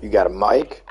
You got a mic?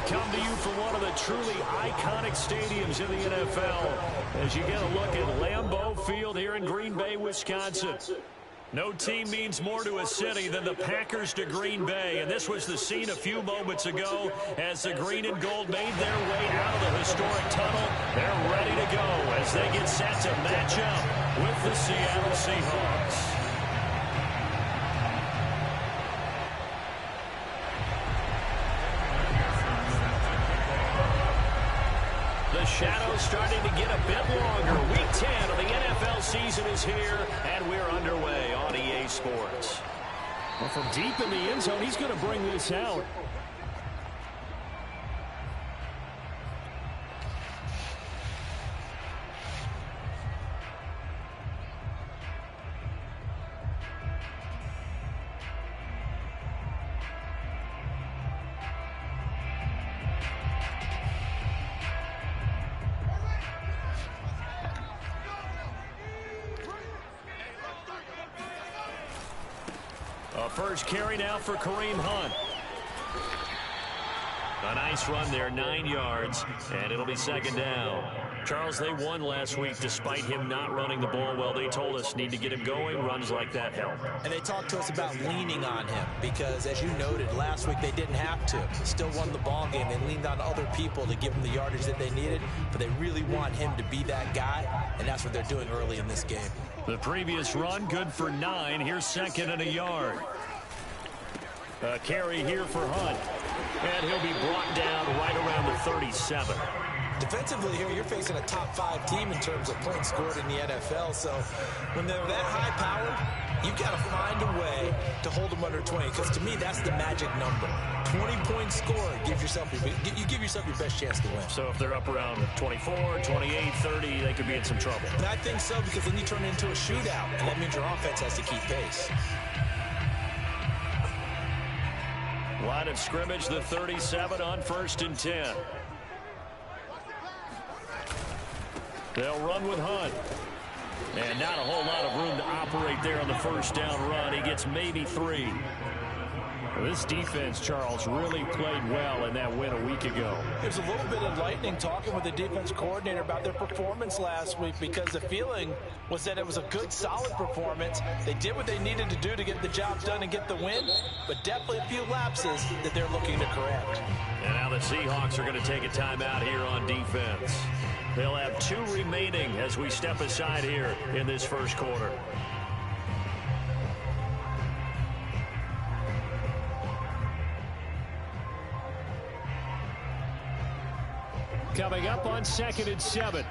Come to you from one of the truly iconic stadiums in the NFL as you get a look at Lambeau Field here in Green Bay, Wisconsin. No team means more to a city than the Packers to Green Bay, and this was the scene a few moments ago as the green and gold made their way out of the historic tunnel. They're ready to go as they get set to match up with the Seattle Seahawks. The shadow's starting to get a bit longer. Week 10 of the NFL season is here, and we're underway on EA Sports. Well, from deep in the end zone, he's going to bring this out. First carry now for Kareem Hunt. A nice run there, 9 yards, and it'll be second down. Charles, they won last week despite him not running the ball well. They told us need to get him going. Runs like that help. And they talked to us about leaning on him because, as you noted, last week they didn't have to. Still won the ball game. They leaned on other people to give them the yardage that they needed, but they really want him to be that guy, and that's what they're doing early in this game. The previous run, good for 9. Here's second and a yard. A carry here for Hunt. And he'll be brought down right around the 37. Defensively here, you're facing a top 5 team in terms of points scored in the NFL. So when they're that high-powered, you've got to find a way to hold them under 20. Because to me, that's the magic number. 20 points scored, you give yourself your best chance to win. So if they're up around 24, 28, 30, they could be in some trouble. And I think so, because then you turn it into a shootout. And that means your offense has to keep pace. Line of scrimmage, the 37 on 1st and 10. They'll run with Hunt. And not a whole lot of room to operate there on the first down run. He gets maybe 3. This defense, Charles, really played well in that win a week ago. There's a little bit of lightning talking with the defense coordinator about their performance last week because the feeling was that it was a good, solid performance. They did what they needed to do to get the job done and get the win, but definitely a few lapses that they're looking to correct. And now the Seahawks are going to take a timeout here on defense. They'll have 2 remaining as we step aside here in this first quarter. Coming up on 2nd and 7.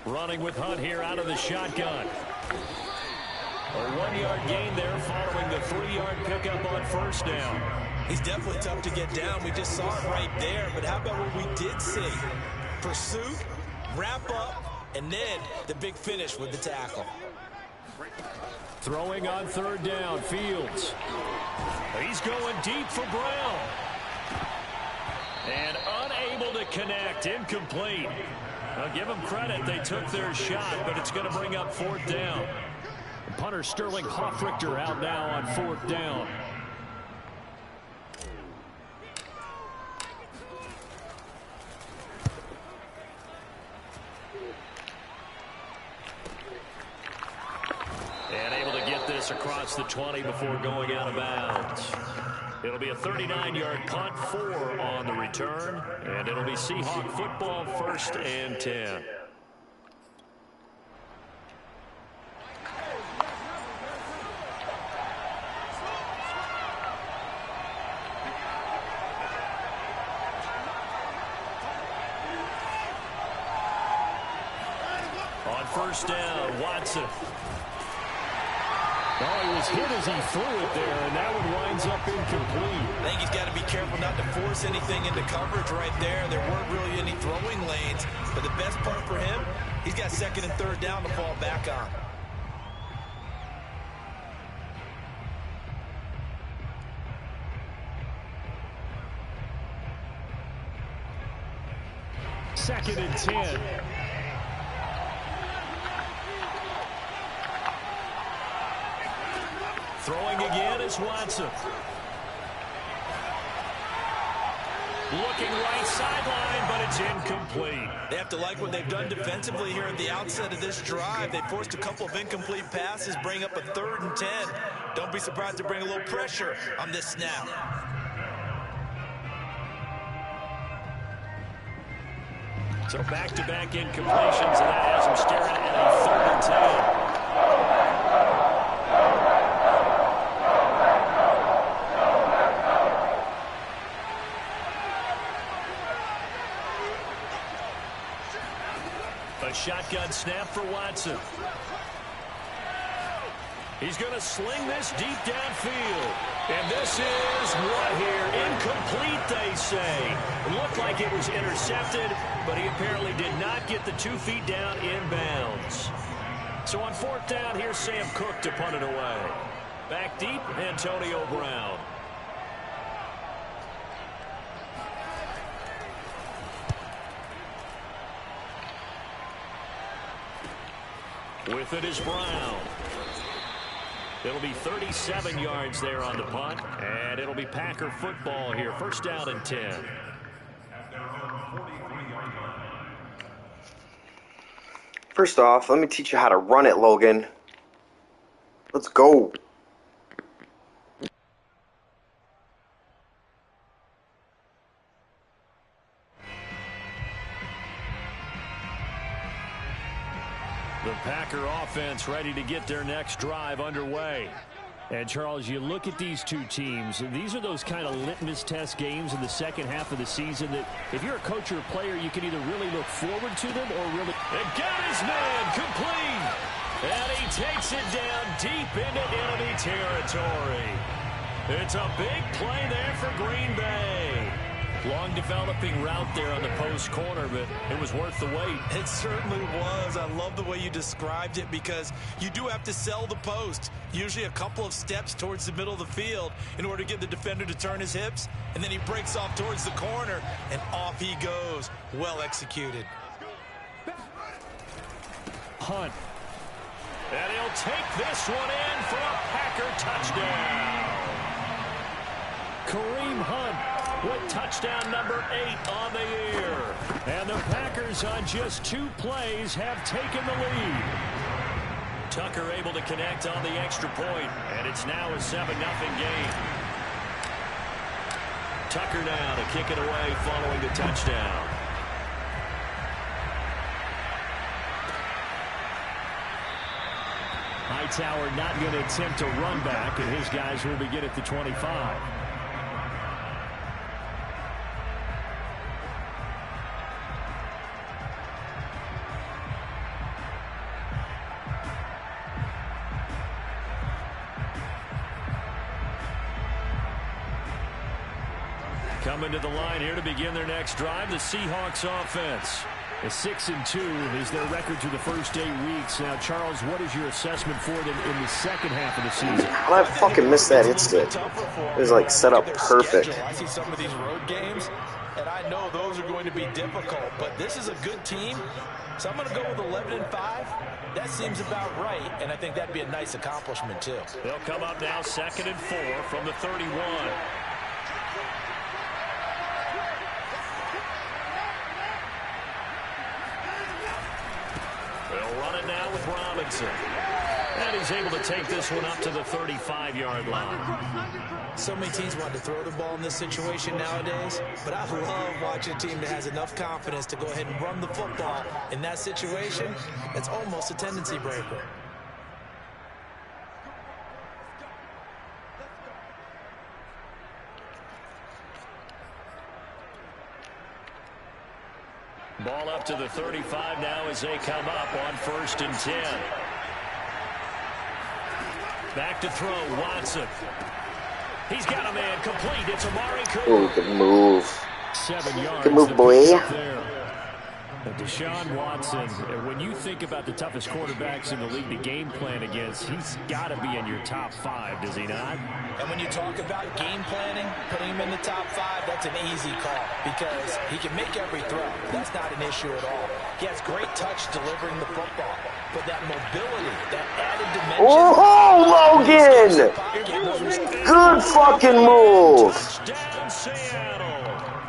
Running with Hunt here out of the shotgun. A 1-yard gain there following the 3-yard pickup on first down. He's definitely tough to get down. We just saw it right there. But how about what we did see? Pursuit, wrap up, and then the big finish with the tackle. Throwing on 3rd down, Fields. He's going deep for Brown. And unable to connect. Incomplete. Now give them credit. They took their shot, but it's going to bring up 4th down. Punter Sterling Hoffrichter out now on 4th down. And able to get this across the 20 before going out of bounds. It'll be a 39-yard punt, 4 on the return, and it'll be Seahawk football, 1st and 10. On 1st down, Watson. Oh, he was hit as he threw it there, and that one winds up incomplete. I think he's got to be careful not to force anything into coverage right there. There weren't really any throwing lanes, but the best part for him, he's got 2nd and 3rd down to fall back on. Second and 10. Throwing again is Watson. Looking right sideline, but it's incomplete. They have to like what they've done defensively here at the outset of this drive. They forced a couple of incomplete passes, bring up a 3rd and 10. Don't be surprised to bring a little pressure on this snap. So back-to-back incompletions, and that has them staring at a 3rd and 10. A shotgun snap for Watson. He's going to sling this deep downfield. And this is what here? Incomplete, they say. It looked like it was intercepted, but he apparently did not get the 2 feet down inbounds. So on 4th down, here's Sam Cook to punt it away. Back deep, Antonio Brown. With it is Brown. It'll be 37 yards there on the punt, and it'll be Packer football here. 1st down and 10. First off, let me teach you how to run it, Logan. Let's go. The Packer offense ready to get their next drive underway. And, Charles, you look at these two teams, and these are those kind of litmus test games in the second half of the season that if you're a coach or a player, you can either really look forward to them or really... And got his man complete! And he takes it down deep into enemy territory. It's a big play there for Green Bay. Long developing route there on the post corner, but it was worth the wait. It certainly was. I love the way you described it because you do have to sell the post. Usually a couple of steps towards the middle of the field in order to get the defender to turn his hips. And then he breaks off towards the corner, and off he goes. Well executed. Hunt. And he'll take this one in for a Packer touchdown. Kareem Hunt with touchdown number 8 on the year. And the Packers on just 2 plays have taken the lead. Tucker able to connect on the extra point, and it's now a 7-0 game. Tucker now to kick it away following the touchdown. Hightower not going to attempt a run back, and his guys will begin at the 25. Coming to the line here to begin their next drive, the Seahawks offense. A 6-2 is their record through the first 8 weeks. Now, Charles, what is your assessment for them in the second half of the season? I fucking missed that instant. It was like set up perfect. I see some of these road games. and I know those are going to be difficult, but this is a good team, so I'm going to go with 11-5. That seems about right, and I think that'd be a nice accomplishment, too. They'll come up now 2nd and 4 from the 31. They'll run it now with Robinson. And he's able to take this one up to the 35-yard line. So many teams want to throw the ball in this situation nowadays, but I love watching a team that has enough confidence to go ahead and run the football in that situation. That's almost a tendency breaker. Ball up to the 35 now as they come up on 1st and 10. Back to throw, Watson. He's got a man complete. It's Amari Cooper. Ooh, good move. 7 yards. Good move, boy. Deshaun Watson, when you think about the toughest quarterbacks in the league to game plan against, he's got to be in your top 5, does he not? And when you talk about game planning, putting him in the top 5, that's an easy call because he can make every throw. That's not an issue at all. He has great touch delivering the football, but that mobility, that added dimension. Oh, Logan! Good fucking move. Touchdown, Seattle.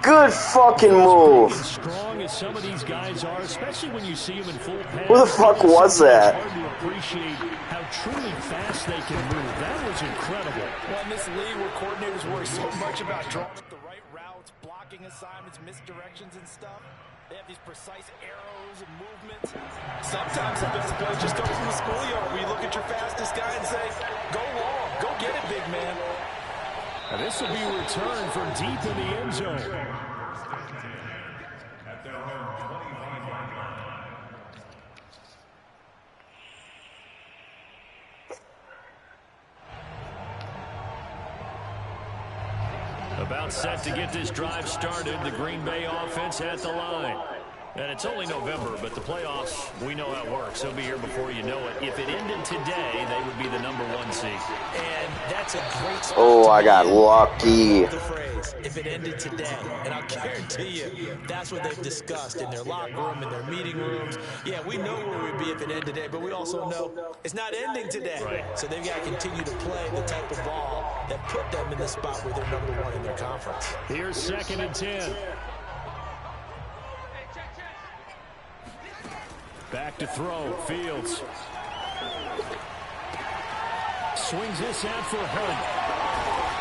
Good fucking move. As strong as some of these guys are, especially when you see them in full pass. Who the fuck was that? It's hard to appreciate how truly fast they can move. That was incredible. Well, in this league where coordinators worry so much about drawing up the right routes, blocking assignments, misdirections and stuff, they have these precise arrows and movements. Sometimes the best play just goes in the schoolyard where you look at your fastest guy and say, go long, go get it, big man. Now this will be returned from deep in the end zone. About set to get this drive started, the Green Bay offense at the line. And it's only November, but the playoffs, we know how it works. They'll be here before you know it. If it ended today, they would be the #1 seed. And that's a great spot. Oh, I got lucky. The phrase, if it ended today. And I'll guarantee you, that's what they've discussed in their locker room, in their meeting rooms. Yeah, we know where we'd be if it ended today, but we also know it's not ending today. Right. So they've got to continue to play the type of ball that put them in the spot where they're #1 in their conference. Here's 2nd and 10. Back to throw, Fields. Swings this out for Hunt.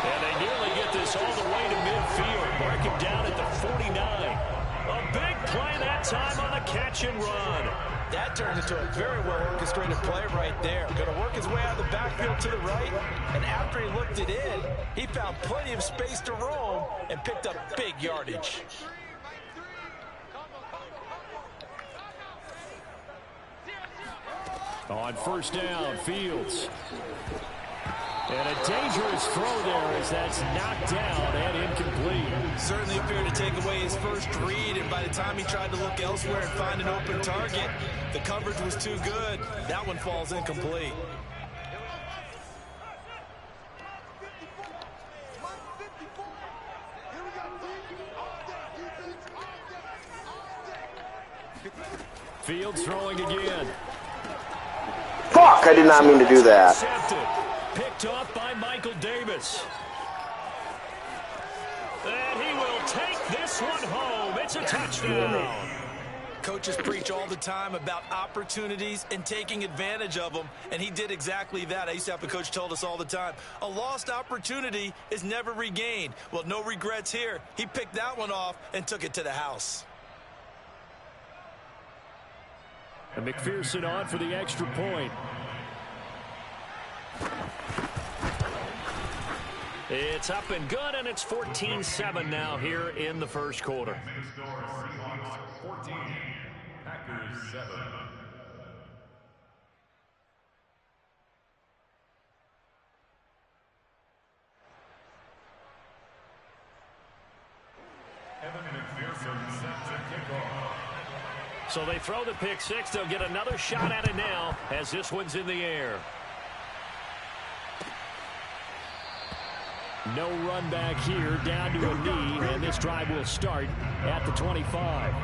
And they nearly get this all the way to midfield. Mark him down at the 49. A big play that time on the catch and run. That turned into a very well-orchestrated play right there. Going to work his way out of the backfield to the right. And after he looked it in, he found plenty of space to roam and picked up big yardage. On 1st down, Fields. And a dangerous throw there as that's knocked down and incomplete. Certainly appeared to take away his first read, and by the time he tried to look elsewhere and find an open target, the coverage was too good. That one falls incomplete. Fields throwing again. Fuck, I did not mean to do that. Picked off by Michael Davis. And he will take this one home. It's a touchdown. Coaches preach all the time about opportunities and taking advantage of them, and he did exactly that. I used to have a coach told us all the time, a lost opportunity is never regained. Well, no regrets here. He picked that one off and took it to the house. And McPherson on for the extra point. It's up and good, and it's 14-7 now here in the first quarter. 14, Packers 7. Evan McPherson set to kick off. So they throw the pick six. They'll get another shot at it now as this one's in the air. No run back here, down to a knee, and this drive will start at the 25.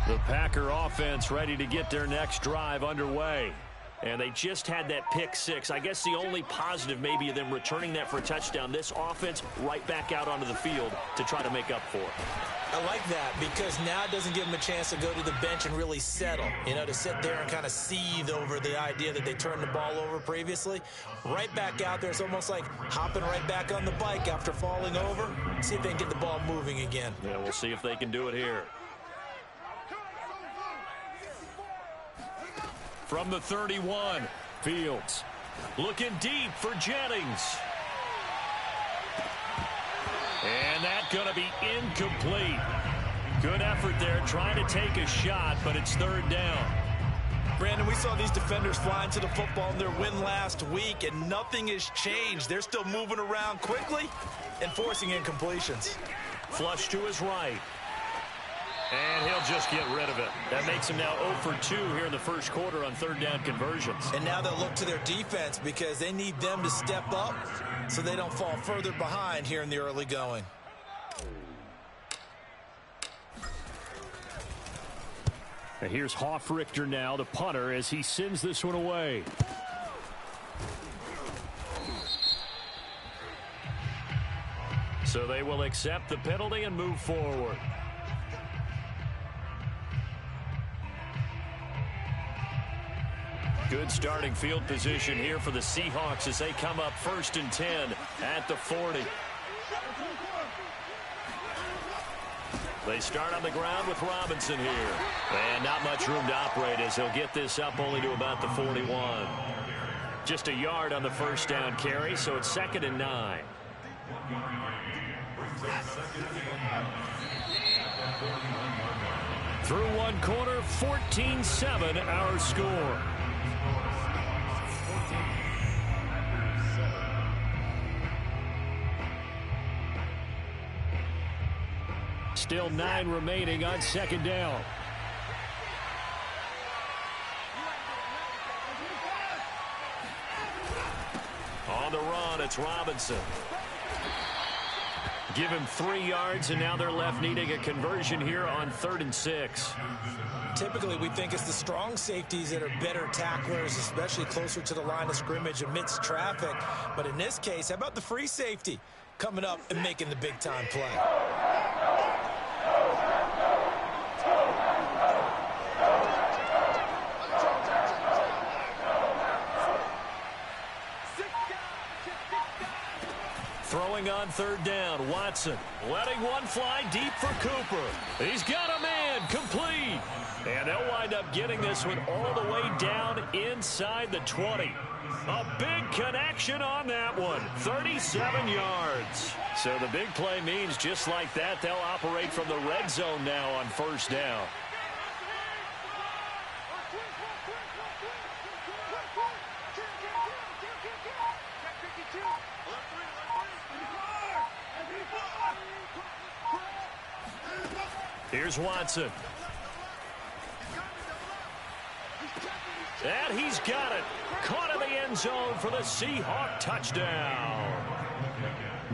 The Packer offense ready to get their next drive underway. And they just had that pick six. I guess the only positive maybe of them returning that for a touchdown. This offense right back out onto the field to try to make up for it. I like that because now it doesn't give them a chance to go to the bench and really settle. You know, to sit there and kind of seethe over the idea that they turned the ball over previously. Right back out there. It's almost like hopping right back on the bike after falling over. See if they can get the ball moving again. Yeah, we'll see if they can do it here. From the 31, Fields looking deep for Jennings. And that's going to be incomplete. Good effort there trying to take a shot, but it's third down. Brandon, we saw these defenders flying to the football in their win last week, and nothing has changed. They're still moving around quickly and forcing incompletions. Flush to his right. And he'll just get rid of it. That makes him now 0 for 2 here in the first quarter on third down conversions. And now they'll look to their defense because they need them to step up so they don't fall further behind here in the early going. And here's Hofrichter now, the punter, as he sends this one away. So they will accept the penalty and move forward. Good starting field position here for the Seahawks as they come up 1st and 10 at the 40. They start on the ground with Robinson here. And not much room to operate as he'll get this up only to about the 41. Just a yard on the first down carry, so it's 2nd and 9. Through one quarter, 14-7 our score. Still 9 remaining on 2nd down. On the run, it's Robinson. Give him 3 yards, and now they're left needing a conversion here on 3rd and 6. Typically, we think it's the strong safeties that are better tacklers, especially closer to the line of scrimmage amidst traffic. But in this case, how about the free safety coming up and making the big-time play? Throwing on 3rd down, Watson letting one fly deep for Cooper. He's got a man, complete. And they'll wind up getting this one all the way down inside the 20. A big connection on that one, 37 yards. So the big play means just like that, they'll operate from the red zone now on 1st down. Here's Watson. And he's got it. Caught in the end zone for the Seahawk touchdown.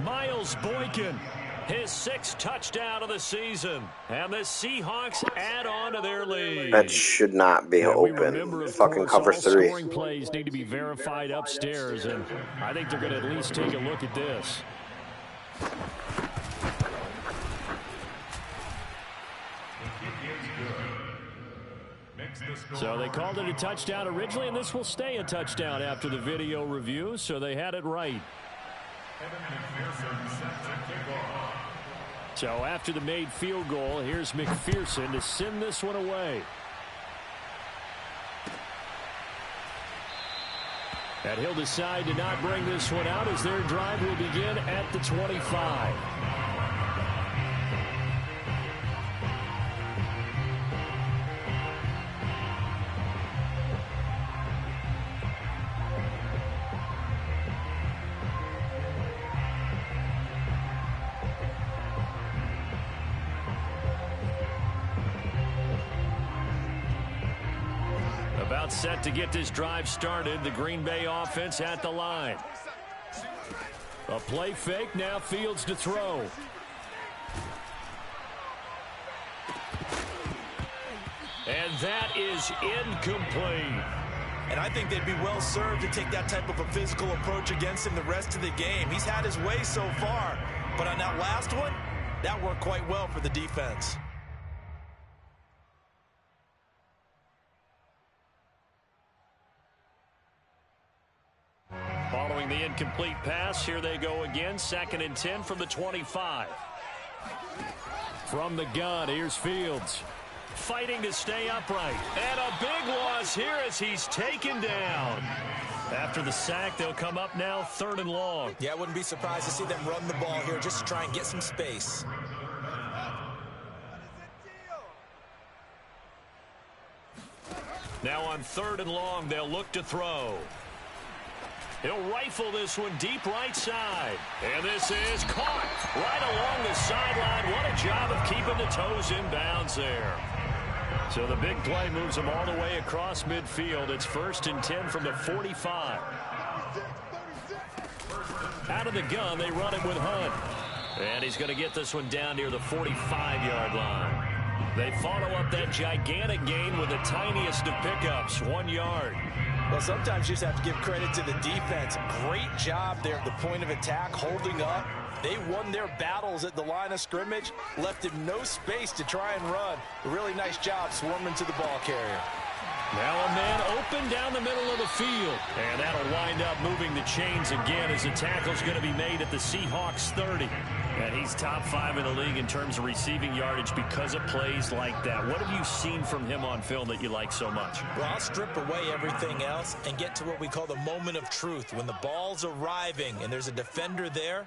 Miles Boykin, his 6th touchdown of the season. And the Seahawks add on to their lead. That should not be open. Fucking cover 3. Scoring plays need to be verified upstairs, and I think they're going to at least take a look at this. So they called it a touchdown originally, and this will stay a touchdown after the video review, so they had it right. So after the made field goal, here's McPherson to send this one away. And he'll decide to not bring this one out as their drive will begin at the 25. About set to get this drive started. The Green Bay offense at the line. A play fake. Now Fields to throw. And that is incomplete. And I think they'd be well served to take that type of a physical approach against him the rest of the game. He's had his way so far, but on that last one, that worked quite well for the defense. Following the incomplete pass, here they go again. 2nd and 10 from the 25. From the gun, here's Fields. Fighting to stay upright. And a big loss here as he's taken down. After the sack, they'll come up now 3rd and long. Yeah, I wouldn't be surprised to see them run the ball here just to try and get some space. Now on 3rd and long, they'll look to throw. He'll rifle this one deep right side. And this is caught right along the sideline. What a job of keeping the toes in bounds there. So the big play moves them all the way across midfield. It's 1st and 10 from the 45. Out of the gun, they run it with Hunt. And he's going to get this one down near the 45-yard line. They follow up that gigantic gain with the tiniest of pickups, 1 yard. Well, sometimes you just have to give credit to the defense. Great job there at the point of attack, holding up. They won their battles at the line of scrimmage, left him no space to try and run. A really nice job swarming to the ball carrier. Now a man open down the middle of the field. And that'll wind up moving the chains again as the tackle's going to be made at the Seahawks 30. And he's top 5 in the league in terms of receiving yardage because of plays like that. What have you seen from him on film that you like so much? Well, I'll strip away everything else and get to what we call the moment of truth. When the ball's arriving and there's a defender there,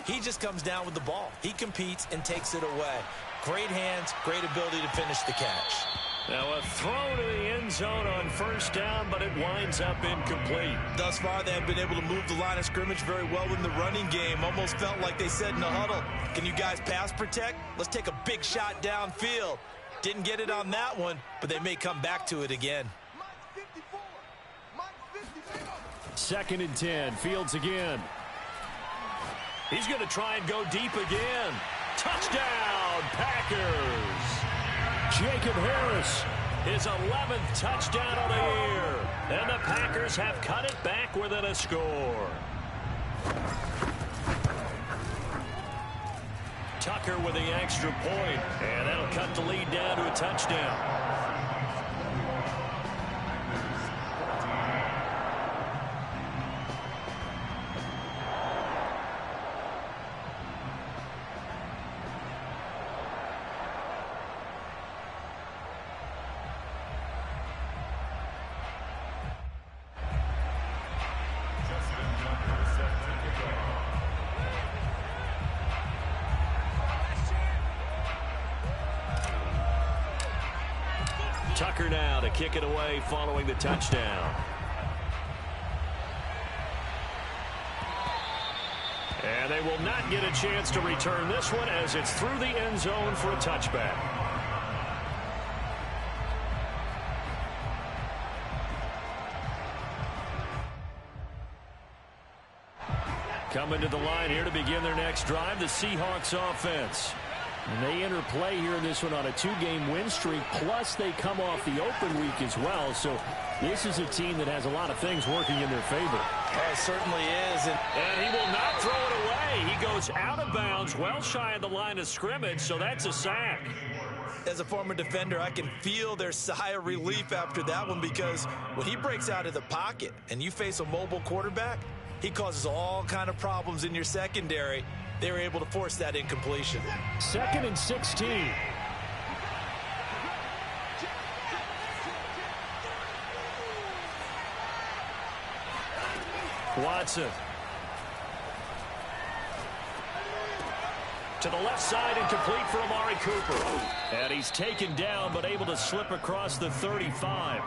he just comes down with the ball. He competes and takes it away. Great hands, great ability to finish the catch. Now a throw to the end zone on 1st down, but it winds up incomplete. Thus far, they have been able to move the line of scrimmage very well in the running game. Almost felt like they said in the huddle, can you guys pass protect? Let's take a big shot downfield. Didn't get it on that one, but they may come back to it again. 2nd and 10, Fields again. He's going to try and go deep again. Touchdown, Packers! Jacob Harris, his 11th touchdown of the year. And the Packers have cut it back within a score. Tucker with the extra point, and that'll cut the lead down to a touchdown. Tucker now to kick it away following the touchdown. And they will not get a chance to return this one as it's through the end zone for a touchback. Coming to the line here to begin their next drive, the Seahawks offense. And they enter play here in this one on a 2-game win streak, plus they come off the open week as well. So this is a team that has a lot of things working in their favor. Oh, it certainly is. And he will not throw it away. He goes out of bounds, well shy of the line of scrimmage, so that's a sack. As a former defender, I can feel their sigh of relief after that one, because when he breaks out of the pocket and you face a mobile quarterback, he causes all kind of problems in your secondary. They were able to force that incompletion. 2nd and 16. Watson. To the left side and complete for Amari Cooper. And he's taken down but able to slip across the 35.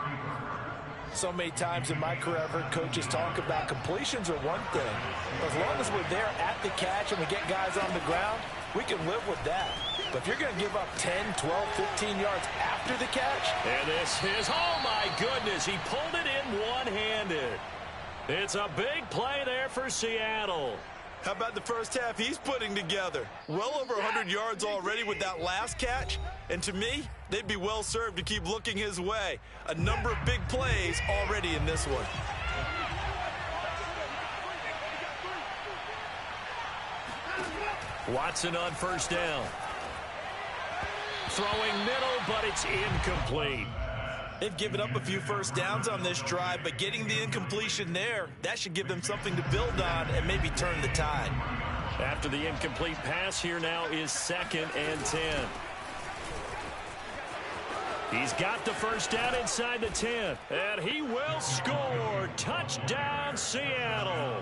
So many times in my career, I've heard coaches talk about completions are one thing. As long as we're there at the catch and we get guys on the ground, we can live with that. But if you're going to give up 10, 12, 15 yards after the catch. And this is, oh my goodness, he pulled it in one-handed. It's a big play there for Seattle. How about the first half he's putting together? Well over 100 yards already with that last catch. And to me, they'd be well served to keep looking his way. A number of big plays already in this one. Watson on first down. Throwing middle, but it's incomplete. They've given up a few first downs on this drive, but getting the incompletion there, that should give them something to build on and maybe turn the tide. After the incomplete pass, here now is 2nd and 10. He's got the first down inside the 10, and he will score. Touchdown, Seattle.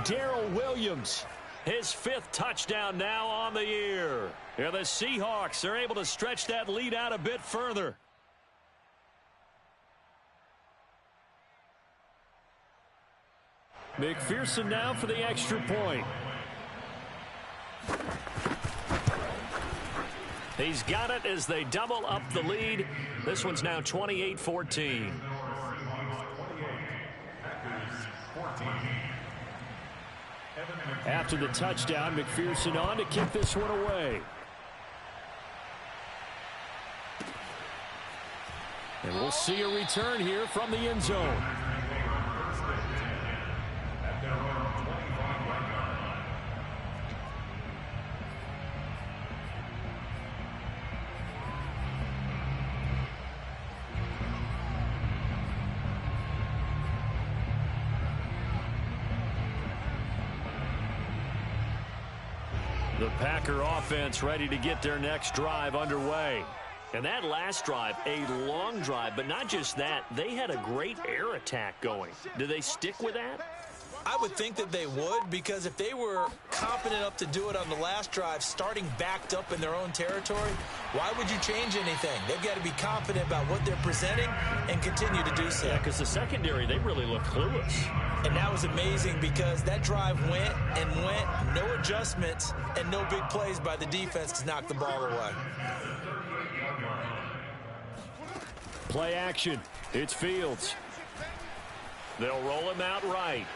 Darrell Williams, his 5th touchdown now on the year. And the Seahawks are able to stretch that lead out a bit further. McPherson now for the extra point. He's got it as they double up the lead. This one's now 28-14. After the touchdown, McPherson on to kick this one away. And we'll see a return here from the end zone. The Packer offense ready to get their next drive underway. And that last drive, a long drive, but not just that, they had a great air attack going. Do they stick with that? I would think that they would, because if they were confident enough to do it on the last drive, starting backed up in their own territory, why would you change anything? They've got to be confident about what they're presenting and continue to do so. Yeah, because the secondary, they really look clueless. And that was amazing because that drive went and went, no adjustments, and no big plays by the defense to knock the ball away. Play action. It's Fields. They'll roll him out right.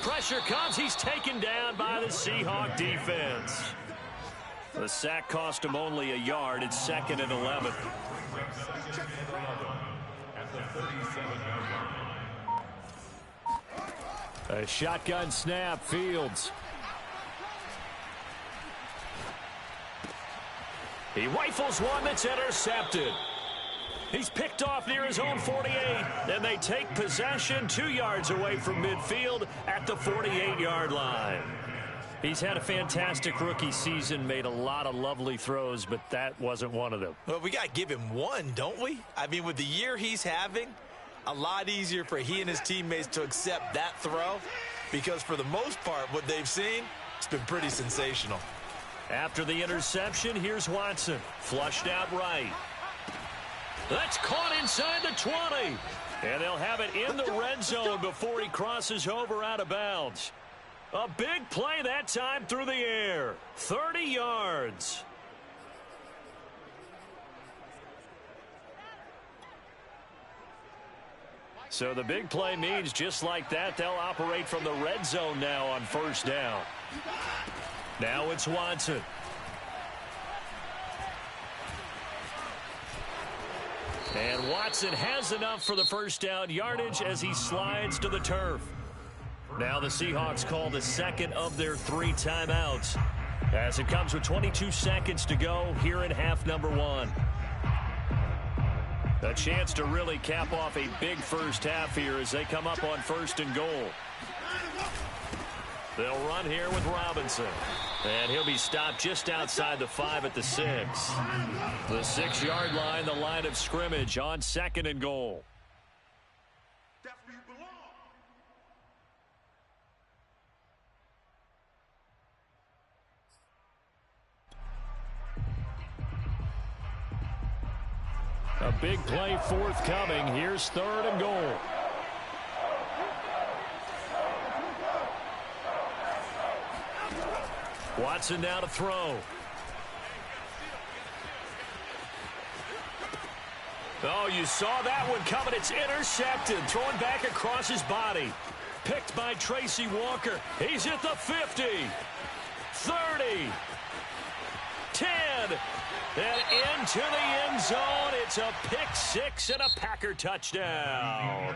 Pressure comes. He's taken down by the Seahawk defense. The sack cost him only a yard. It's 2nd and 11. A shotgun snap. Fields. He rifles one that's intercepted. He's picked off near his own 48. Then they take possession 2 yards away from midfield at the 48-yard line. He's had a fantastic rookie season, made a lot of lovely throws, but that wasn't one of them. Well, we got to give him one, don't we? I mean, with the year he's having, a lot easier for he and his teammates to accept that throw, because for the most part, what they've seen, it's been pretty sensational. After the interception, here's Watson. Flushed out right. That's caught inside the 20. And they'll have it in the red zone before he crosses over out of bounds. A big play that time through the air. 30 yards. So the big play means just like that, they'll operate from the red zone now on first down. Now it's Watson. And Watson has enough for the first down yardage as he slides to the turf. Now the Seahawks call the 2nd of their 3 timeouts as it comes with 22 seconds to go here in half number 1. A chance to really cap off a big first half here as they come up on 1st and goal. They'll run here with Robinson. And he'll be stopped just outside the 5 at the 6. The 6-yard line, the line of scrimmage on 2nd and goal. A big play forthcoming. Here's 3rd and goal. Watson now to throw. Oh, you saw that one coming. It's intercepted. Throwing back across his body. Picked by Tracy Walker. He's at the 50. 30. 10. And into the end zone. It's a pick-6 and a Packer touchdown.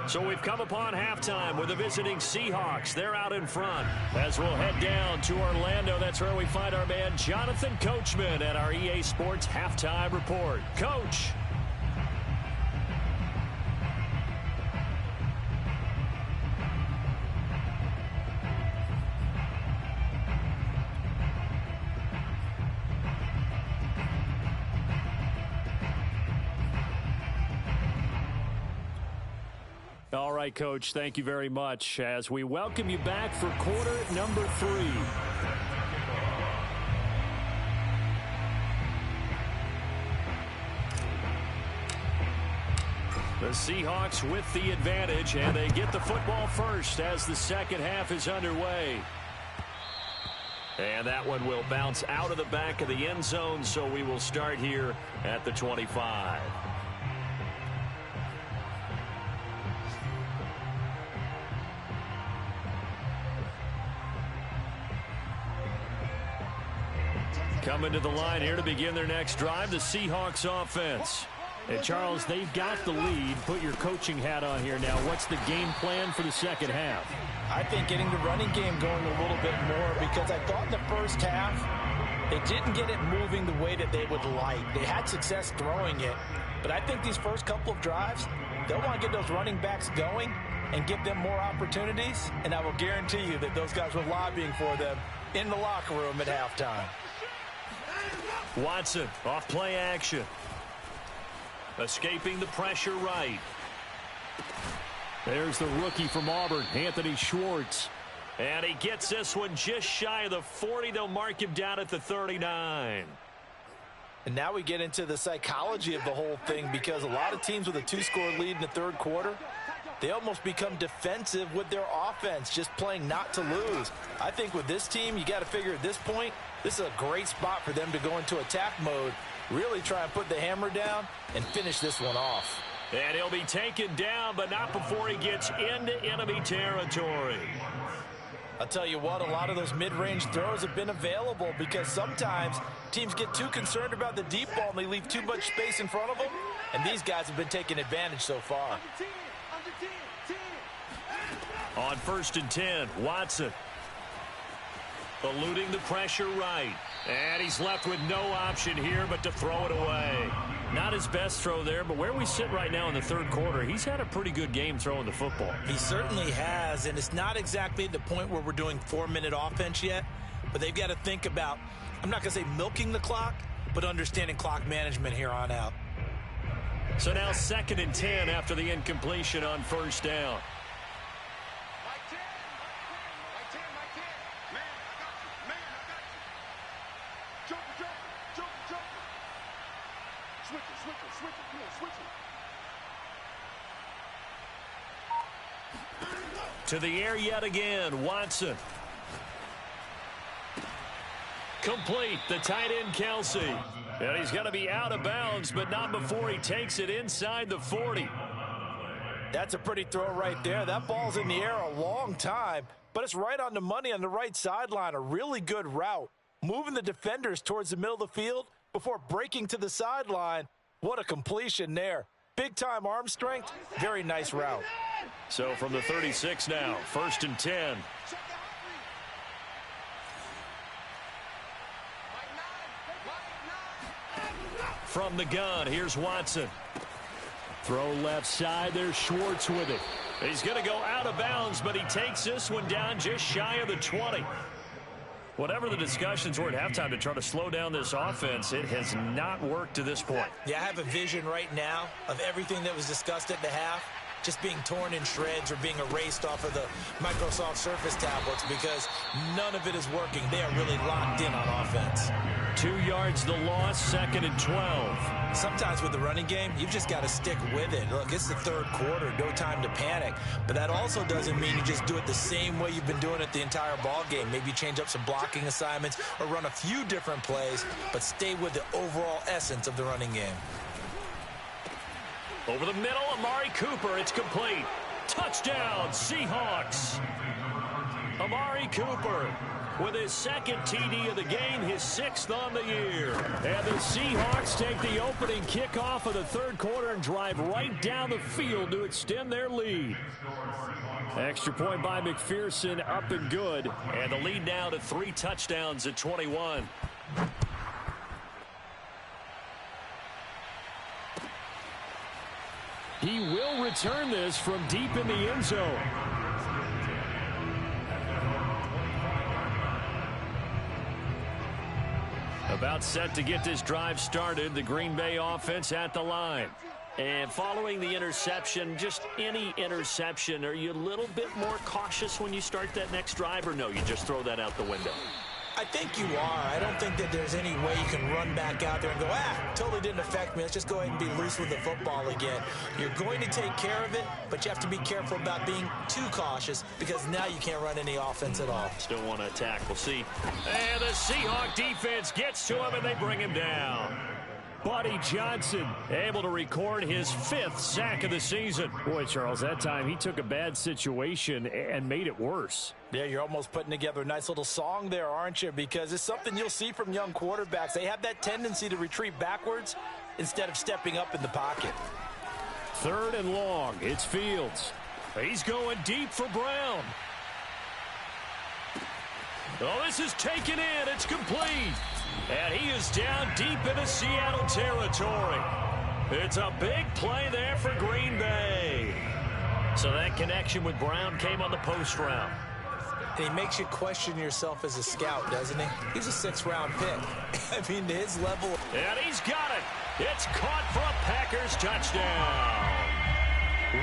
So we've come upon halftime with the visiting Seahawks. They're out in front. As we'll head down to Orlando, that's where we find our man Jonathan Coachman at our EA Sports Halftime Report. Coach. All right, Coach, thank you very much as we welcome you back for quarter number 3. The Seahawks with the advantage, and they get the football first as the second half is underway. And that one will bounce out of the back of the end zone, so we will start here at the 25. Coming to the line here to begin their next drive, the Seahawks offense. And Charles, they've got the lead. Put your coaching hat on here now. What's the game plan for the second half? I think getting the running game going a little bit more, because I thought in the first half they didn't get it moving the way that they would like. They had success throwing it, but I think these first couple of drives, they'll want to get those running backs going and give them more opportunities, and I will guarantee you that those guys were lobbying for them in the locker room at halftime. Watson off play action. Escaping the pressure right. There's the rookie from Auburn, Anthony Schwartz. And he gets this one just shy of the 40. They'll mark him down at the 39. And now we get into the psychology of the whole thing, because a lot of teams with a 2-score lead in the third quarter, they almost become defensive with their offense, just playing not to lose. I think with this team, you got to figure at this point, this is a great spot for them to go into attack mode, really try and put the hammer down and finish this one off. And he'll be taken down, but not before he gets into enemy territory. I'll tell you what, a lot of those mid-range throws have been available, because sometimes teams get too concerned about the deep ball and they leave too much space in front of them, and these guys have been taking advantage so far. On 1st and 10, Watson. Eluding the pressure right. And he's left with no option here but to throw it away. Not his best throw there, but where we sit right now in the third quarter, he's had a pretty good game throwing the football. He certainly has, and it's not exactly the point where we're doing 4-minute offense yet, but they've got to think about, I'm not going to say milking the clock, but understanding clock management here on out. So now 2nd and 10 after the incompletion on 1st down. To the air yet again, Watson. Complete, the tight end, Kelsey. And he's going to be out of bounds, but not before he takes it inside the 40. That's a pretty throw right there. That ball's in the air a long time, but it's right on the money on the right sideline. A really good route. Moving the defenders towards the middle of the field before breaking to the sideline. What a completion there. Big-time arm strength. Very nice route. So from the 36 now, 1st and 10. From the gun, here's Watson. Throw left side, there's Schwartz with it. He's going to go out of bounds, but he takes this one down just shy of the 20. Whatever the discussions were at halftime to try to slow down this offense, it has not worked to this point. Yeah, I have a vision right now of everything that was discussed at the half, just being torn in shreds or being erased off of the Microsoft Surface tablets because none of it is working. They are really locked in on offense. 2 yards the loss, 2nd and 12. Sometimes with the running game, you've just got to stick with it. Look, it's the third quarter, no time to panic. But that also doesn't mean you just do it the same way you've been doing it the entire ball game. Maybe change up some blocking assignments or run a few different plays, but stay with the overall essence of the running game. Over the middle, Amari Cooper. It's complete. Touchdown, Seahawks. Amari Cooper with his 2nd TD of the game, his 6th on the year. And the Seahawks take the opening kickoff of the third quarter and drive right down the field to extend their lead. Extra point by McPherson, up and good. And the lead now to 3 touchdowns at 21. He will return this from deep in the end zone. About set to get this drive started, the Green Bay offense at the line. And following the interception, just any interception, are you a little bit more cautious when you start that next drive, or no, you just throw that out the window? I think you are. I don't think that there's any way you can run back out there and go, totally didn't affect me. Let's just go ahead and be loose with the football again. You're going to take care of it, but you have to be careful about being too cautious because now you can't run any offense at all. Still want to attack. We'll see. And the Seahawk defense gets to him, and they bring him down. Buddy Johnson able to record his 5th sack of the season. Boy, Charles, that time he took a bad situation and made it worse. Yeah, you're almost putting together a nice little song there, aren't you? Because it's something you'll see from young quarterbacks. They have that tendency to retreat backwards instead of stepping up in the pocket. 3rd and long. It's Fields. He's going deep for Brown. Oh, this is taken in. It's complete. And he is down deep into Seattle territory. It's a big play there for Green Bay. So that connection with Brown came on the post route. And he makes you question yourself as a scout, doesn't he? He's a 6th-round pick. I mean, his level. And he's got it. It's caught for a Packers touchdown.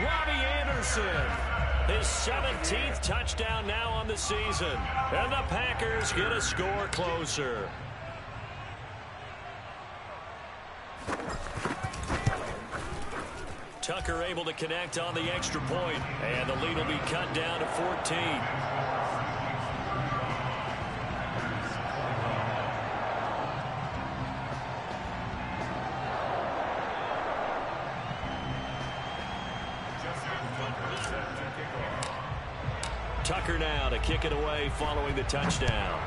Robbie Anderson. His 17th touchdown now on the season. And the Packers get a score closer. Tucker able to connect on the extra point, and the lead will be cut down to 14. Tucker now to kick it away following the touchdown.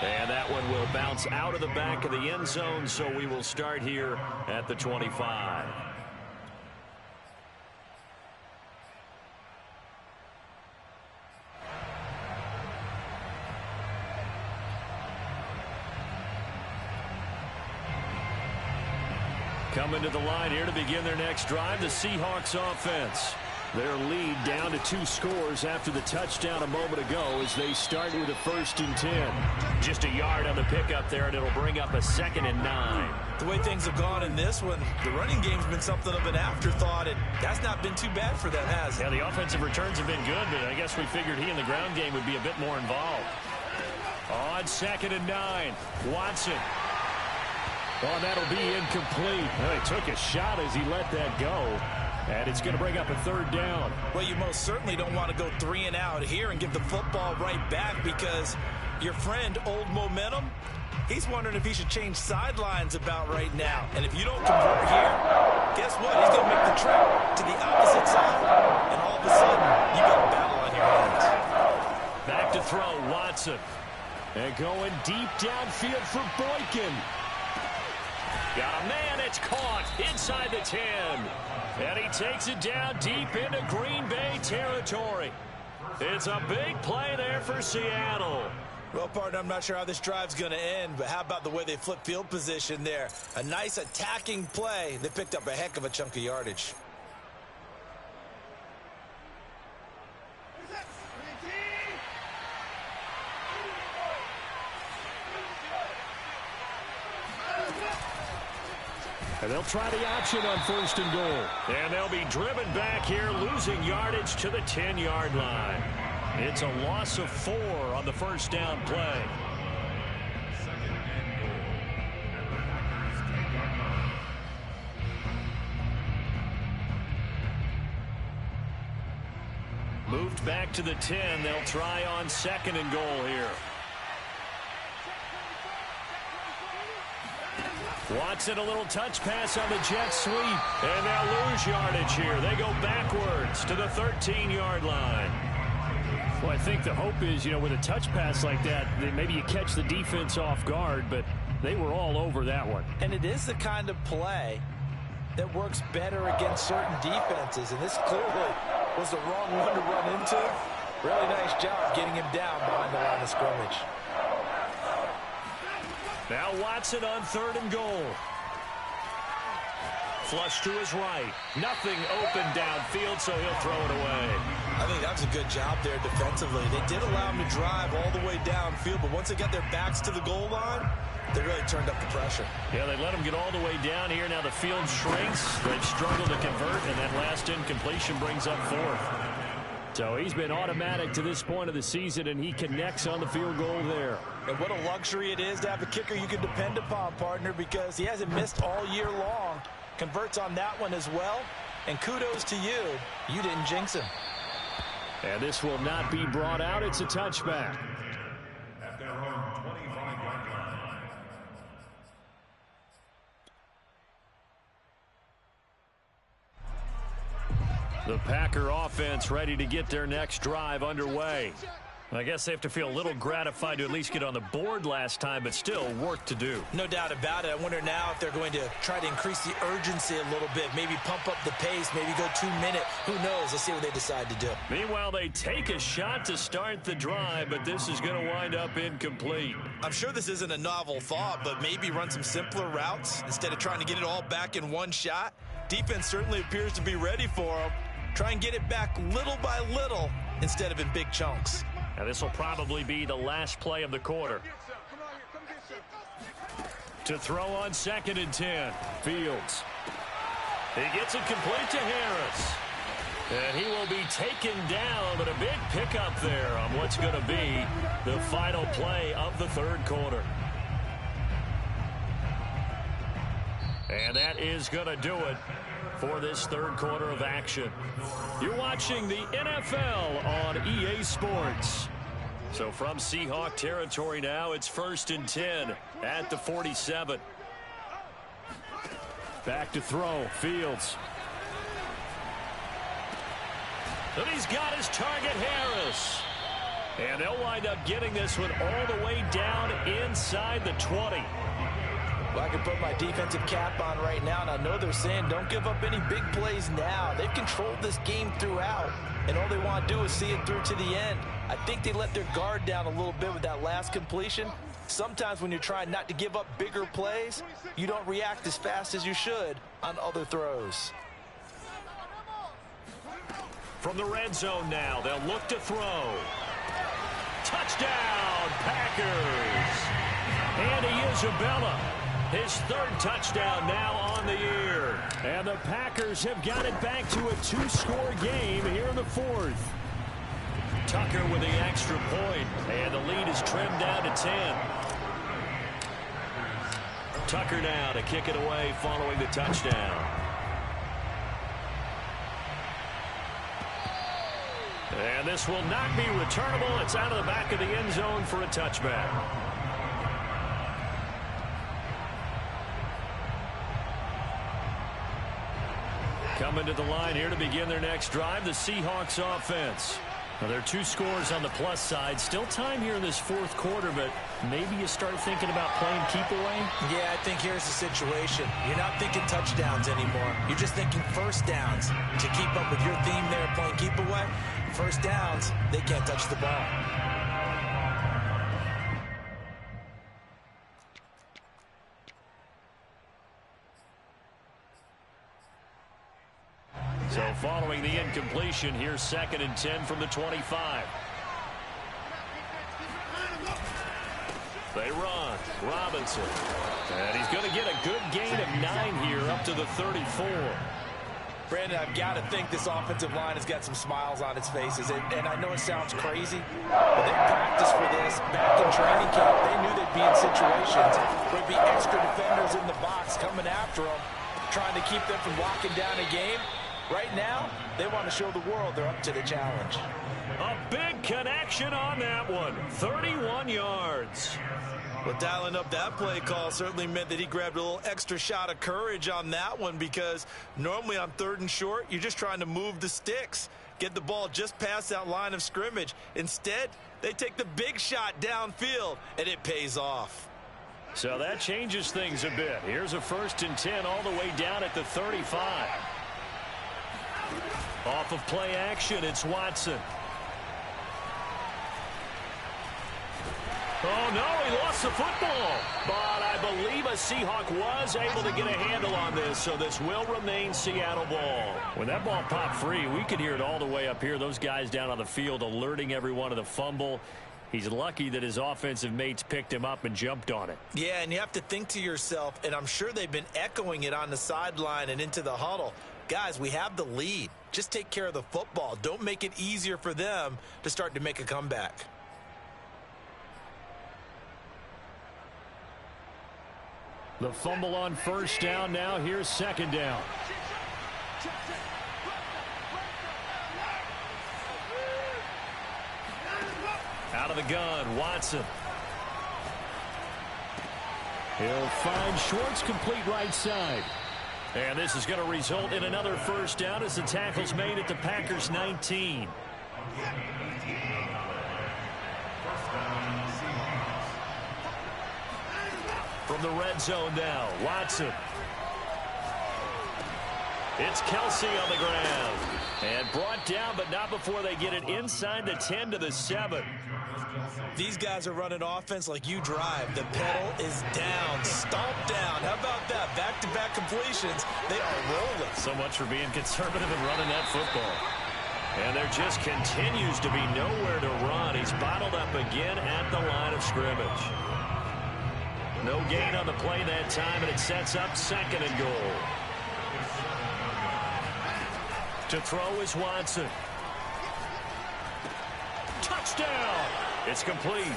And that one will bounce out of the back of the end zone, so we will start here at the 25. Coming to the line here to begin their next drive, the Seahawks offense. Their lead down to 2 scores after the touchdown a moment ago as they start with a 1st and 10. Just a yard on the pickup there, and it'll bring up a 2nd and 9. The way things have gone in this one, the running game's been something of an afterthought, and that's not been too bad for them, has it? Yeah, the offensive returns have been good, but I guess we figured he in the ground game would be a bit more involved. On 2nd and 9, Watson. Oh, that'll be incomplete. Well, he took a shot as he let that go. And it's going to bring up a 3rd down. Well, you most certainly don't want to go 3 and out here and give the football right back because your friend, Old Momentum, he's wondering if he should change sidelines about right now. And if you don't convert here, guess what? He's going to make the trip to the opposite side, and all of a sudden, you got a battle on your hands. Back to throw, Watson. And going deep downfield for Boykin. Got a man, it's caught inside the 10. And he takes it down deep into Green Bay territory. It's a big play there for Seattle. Well, partner, I'm not sure how this drive's going to end, but how about the way they flip field position there? A nice attacking play. They picked up a heck of a chunk of yardage. And they'll try the option on 1st and goal. And they'll be driven back here, losing yardage to the 10-yard line. It's a loss of 4 on the first down play. Moved back to the 10. They'll try on 2nd and goal here. Watson, a little touch pass on the jet sweep. And they'll lose yardage here. They go backwards to the 13-yard line. Well, I think the hope is, with a touch pass like that, maybe you catch the defense off guard, but they were all over that one. And it is the kind of play that works better against certain defenses, and this clearly was the wrong one to run into. Really nice job getting him down behind the line of scrimmage. Now Watson on 3rd and goal. Flush to his right. Nothing open downfield, so he'll throw it away. I think that was a good job there defensively. They did allow him to drive all the way downfield, but once they got their backs to the goal line, they really turned up the pressure. Yeah, they let him get all the way down here. Now the field shrinks. They've struggled to convert, and that last incompletion brings up 4th. So he's been automatic to this point of the season, and he connects on the field goal there. And what a luxury it is to have a kicker you can depend upon, partner, because he hasn't missed all year long. Converts on that one as well, and kudos to you. You didn't jinx him. And this will not be brought out. It's a touchback. At their own 25-yard line. The Packer offense ready to get their next drive underway. I guess they have to feel a little gratified to at least get on the board last time, but still work to do. No doubt about it. I wonder now if they're going to try to increase the urgency a little bit, maybe pump up the pace, maybe go 2-minute. Who knows? Let's see what they decide to do. Meanwhile, they take a shot to start the drive, but this is going to wind up incomplete. I'm sure this isn't a novel thought, but maybe run some simpler routes instead of trying to get it all back in one shot. Defense certainly appears to be ready for them. Try and get it back little by little instead of in big chunks. Now this will probably be the last play of the quarter. To throw on 2nd and 10. Fields. He gets it complete to Harris. And he will be taken down, but a big pickup there on what's going to be the final play of the 3rd quarter. And that is going to do it for this 3rd quarter of action. You're watching the NFL on EA Sports. So from Seahawk territory now, it's 1st and 10 at the 47. Back to throw, Fields. And he's got his target, Harris. And they'll wind up getting this one all the way down inside the 20. Well, I can put my defensive cap on right now, and I know they're saying don't give up any big plays now. They've controlled this game throughout, and all they want to do is see it through to the end. I think they let their guard down a little bit with that last completion. Sometimes when you're trying not to give up bigger plays, you don't react as fast as you should on other throws. From the red zone now, they'll look to throw. Touchdown, Packers! Andy Isabella. His 3rd touchdown now on the year. And the Packers have got it back to a 2-score game here in the 4th. Tucker with the extra point, and the lead is trimmed down to 10. Tucker now to kick it away following the touchdown. And this will not be returnable. It's out of the back of the end zone for a touchback. Coming to the line here to begin their next drive, the Seahawks offense. Now, there are 2 scores on the plus side. Still time here in this 4th quarter, but maybe you start thinking about playing keep away? Yeah, I think here's the situation. You're not thinking touchdowns anymore. You're just thinking first downs. To keep up with your theme there, playing keep away, first downs, they can't touch the ball. So following the incompletion, here's 2nd and 10 from the 25. They run. Robinson. And he's going to get a good gain of 9 here up to the 34. Brandon, I've got to think this offensive line has got some smiles on its faces. And I know it sounds crazy, but they practiced for this back in training camp. They knew they'd be in situations where there'd be extra defenders in the box coming after them, trying to keep them from locking down a game. Right now, they want to show the world they're up to the challenge. A big connection on that one. 31 yards. Well, dialing up that play call certainly meant that he grabbed a little extra shot of courage on that one, because normally on 3rd and short, you're just trying to move the sticks, get the ball just past that line of scrimmage. Instead, they take the big shot downfield, and it pays off. So that changes things a bit. Here's a 1st and 10 all the way down at the 35. Off of play action, it's Watson. Oh, no, he lost the football. But I believe a Seahawk was able to get a handle on this, so this will remain Seattle ball. When that ball popped free, we could hear it all the way up here. Those guys down on the field alerting everyone of the fumble. He's lucky that his offensive mates picked him up and jumped on it. Yeah, and you have to think to yourself, and I'm sure they've been echoing it on the sideline and into the huddle. Guys, we have the lead. Just take care of the football. Don't make it easier for them to start to make a comeback. The fumble on 1st down now. Here's 2nd down. Out of the gun, Watson. He'll find Schwartz, complete right side. And this is going to result in another 1st down as the tackle's made at the Packers' 19. From the red zone now, Watson. It's Kelsey on the ground. And brought down, but not before they get it inside the 10 to the 7. These guys are running offense like you drive. The pedal is down, stomped down. How about that? Back-to-back completions. They are rolling. So much for being conservative and running that football. And there just continues to be nowhere to run. He's bottled up again at the line of scrimmage. No gain on the play that time, and it sets up 2nd and goal. To throw is Watson. Touchdown! It's complete.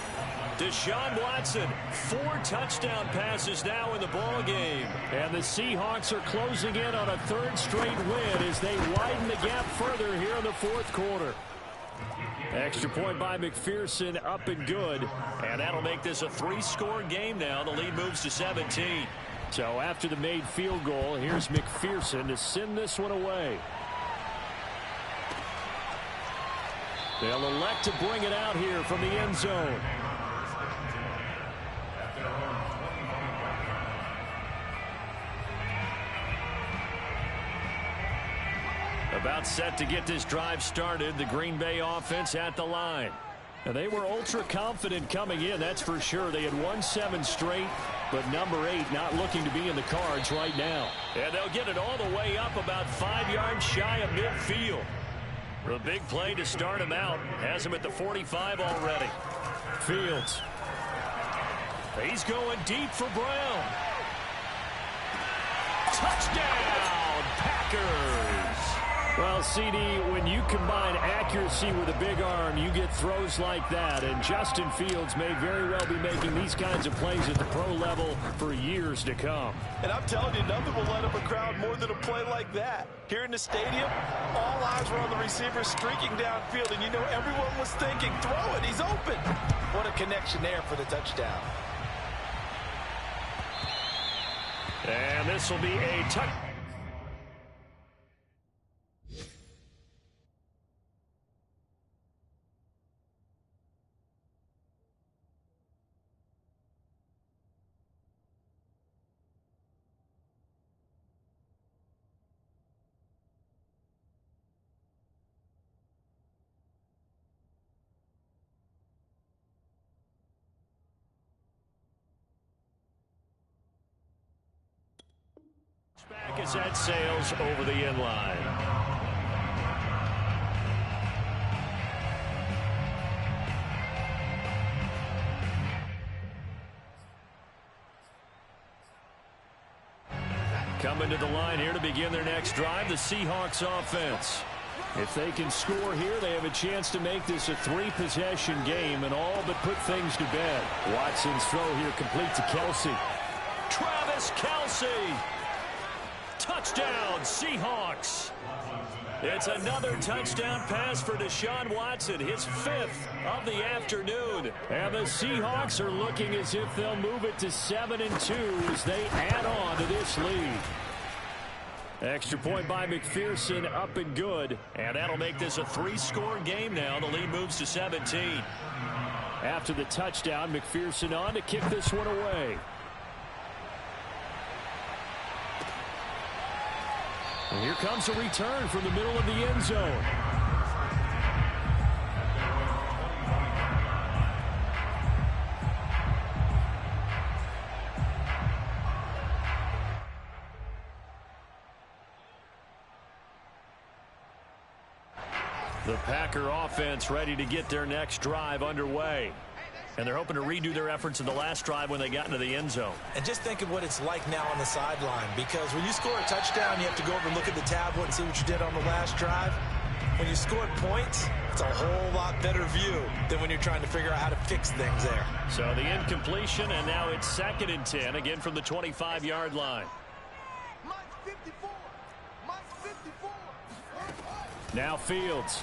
Deshaun Watson, 4 touchdown passes now in the ball game. And the Seahawks are closing in on a 3rd straight win as they widen the gap further here in the 4th quarter. Extra point by McPherson, up and good. And that'll make this a 3-score game now. The lead moves to 17. So after the made field goal, here's McPherson to send this one away. They'll elect to bring it out here from the end zone. About set to get this drive started. The Green Bay offense at the line. And they were ultra confident coming in, that's for sure. They had won 7 straight, but number 8 not looking to be in the cards right now. And they'll get it all the way up about 5 yards shy of midfield. A big play to start him out. Has him at the 45 already. Fields. He's going deep for Brown. Touchdown, Packers. Well, CD, when you combine accuracy with a big arm, you get throws like that. And Justin Fields may very well be making these kinds of plays at the pro level for years to come. And I'm telling you, nothing will light up a crowd more than a play like that. Here in the stadium, all eyes were on the receiver streaking downfield. And you know everyone was thinking, throw it, he's open. What a connection there for the touchdown. And this will be a touchdown. Back as that sails over the end line. to the line here to begin their next drive, the Seahawks offense. If they can score here, they have a chance to make this a 3-possession game and all but put things to bed. Watson's throw here complete to Kelce. Travis Kelce. Touchdown, Seahawks. It's another touchdown pass for Deshaun Watson, his 5th of the afternoon. And the Seahawks are looking as if they'll move it to 7-2 as they add on to this lead. Extra point by McPherson, up and good. And that'll make this a 3-score game now. The lead moves to 17. After the touchdown, McPherson on to kick this one away. And here comes a return from the middle of the end zone. The Packer offense ready to get their next drive underway. And they're hoping to redo their efforts in the last drive when they got into the end zone. And just think of what it's like now on the sideline, because when you score a touchdown, you have to go over and look at the tablet and see what you did on the last drive. When you score points, it's a whole lot better view than when you're trying to figure out how to fix things there. So the incompletion, and now it's 2nd and 10, again from the 25-yard line. Now Fields.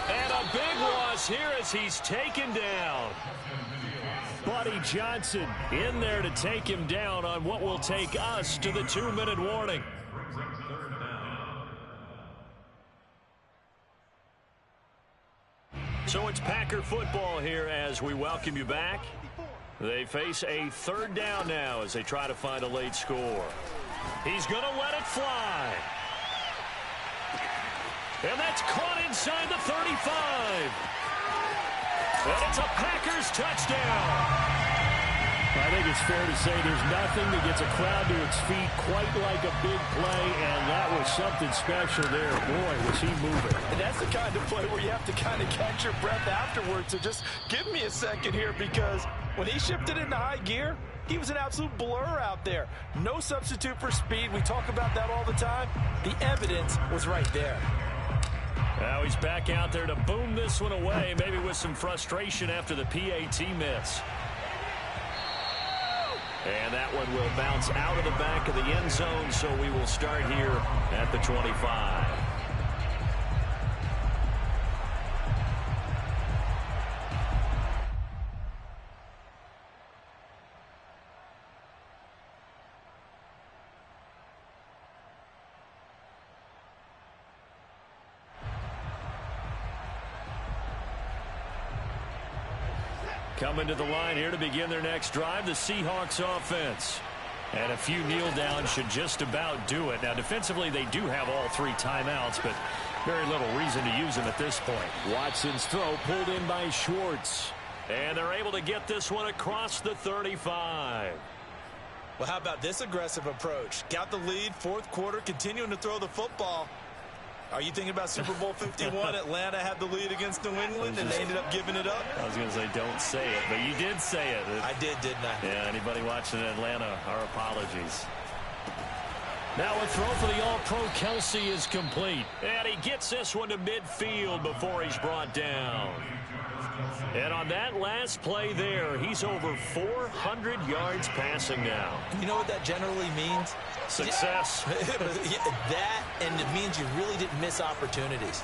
And a big loss here as he's taken down. Buddy Johnson in there to take him down on what will take us to the 2-minute warning. So it's Packer football here as we welcome you back. They face a 3rd down now as they try to find a late score. He's going to let it fly. And that's caught inside the 35. And it's a Packers touchdown. I think it's fair to say there's nothing that gets a crowd to its feet quite like a big play, and that was something special there. Boy, was he moving. And that's the kind of play where you have to kind of catch your breath afterwards. So just give me a second here, because when he shifted into high gear, he was an absolute blur out there. No substitute for speed. We talk about that all the time. The evidence was right there. Now he's back out there to boom this one away, maybe with some frustration after the PAT miss. And that one will bounce out of the back of the end zone, so we will start here at the 25. Coming to the line here to begin their next drive, the Seahawks offense. And a few kneel downs should just about do it. Now, defensively, they do have all 3 timeouts, but very little reason to use them at this point. Watson's throw pulled in by Schwartz. And they're able to get this one across the 35. Well, how about this aggressive approach? Got the lead, 4th quarter, continuing to throw the football. Are you thinking about Super Bowl 51? Atlanta had the lead against New England, and they ended up giving it up? I was going to say, don't say it, but you did say it. I did, didn't I? Yeah, anybody watching in Atlanta, our apologies. Now a throw for the All-Pro Kelce is complete. And he gets this one to midfield before he's brought down. And on that last play there, he's over 400 yards passing now. You know what that generally means? Success. That, and it means you really didn't miss opportunities.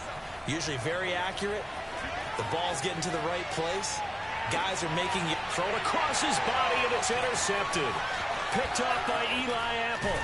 Usually very accurate. The ball's getting to the right place. Guys are making you thrown across his body, and it's intercepted. Picked up by Eli Apple.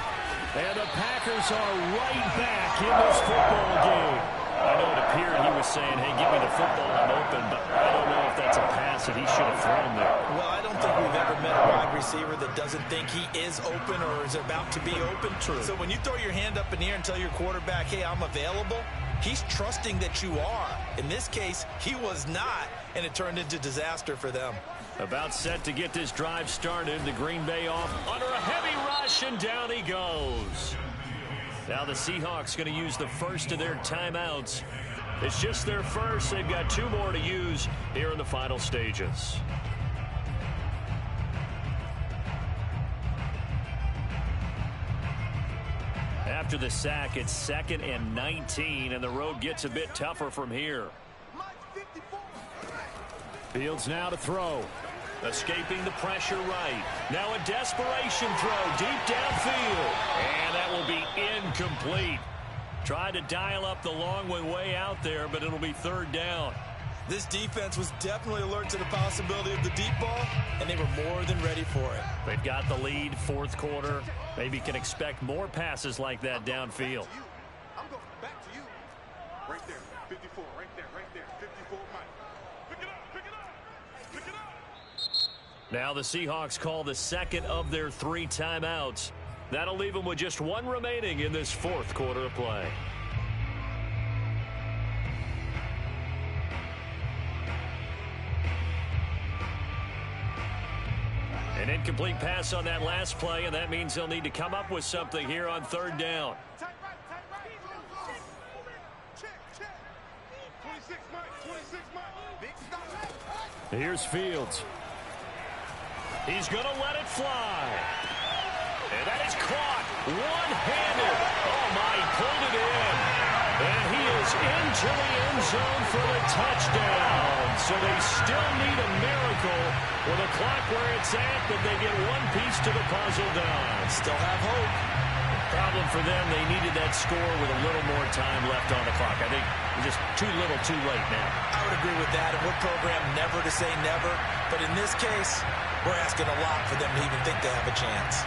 And the Packers are right back in this football game. I know it appeared he was saying, hey, give me the football, I'm open, but I don't know if that's a pass that he should have thrown there. Well, I don't think we've ever met a wide receiver that doesn't think he is open or is about to be open. True. So when you throw your hand up in the air and tell your quarterback, hey, I'm available, he's trusting that you are. In this case, he was not, and it turned into disaster for them. About set to get this drive started. The Green Bay off under a heavy rush, and down he goes. Now the Seahawks going to use the first of their timeouts. It's just their first. They've got 2 more to use here in the final stages. after the sack, it's 2nd and 19, and the road gets a bit tougher from here. Fields now to throw. Escaping the pressure right. Now a desperation throw deep downfield. And that will be incomplete. Tried to dial up the long way out there, but it'll be 3rd down. This defense was definitely alert to the possibility of the deep ball, and they were more than ready for it. They've got the lead, 4th quarter. Maybe can expect more passes like that downfield. I'm going back to you. Right there, 54, right there, 54, Mike. Pick it up, pick it up, pick it up. Now the Seahawks call the 2nd of their 3 timeouts. That'll leave them with just 1 remaining in this 4th quarter of play. An incomplete pass on that last play, and that means they'll need to come up with something here on 3rd down. Check. 26, Mike. Here's Fields. He's going to let it fly. And that is caught one-handed. Oh, my, he pulled it in. And he is into the end zone for the touchdown. So they still need a miracle. With a clock where it's at, that they get one piece to the puzzle done. Still have hope. Problem for them, they needed that score with a little more time left on the clock. I think just too little too late now. I would agree with that, and we're programmed never to say never. But in this case, we're asking a lot for them to even think they have a chance.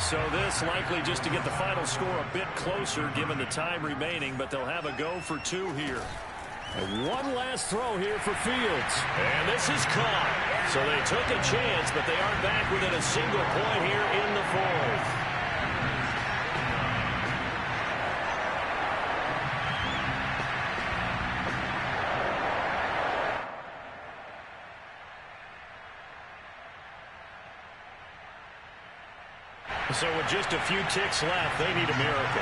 So this likely just to get the final score a bit closer given the time remaining, but they'll have a go for 2 here. And one last throw here for Fields. And this is caught. So they took a chance, but they are back within a single point here in the 4th. So with just a few ticks left, they need a miracle.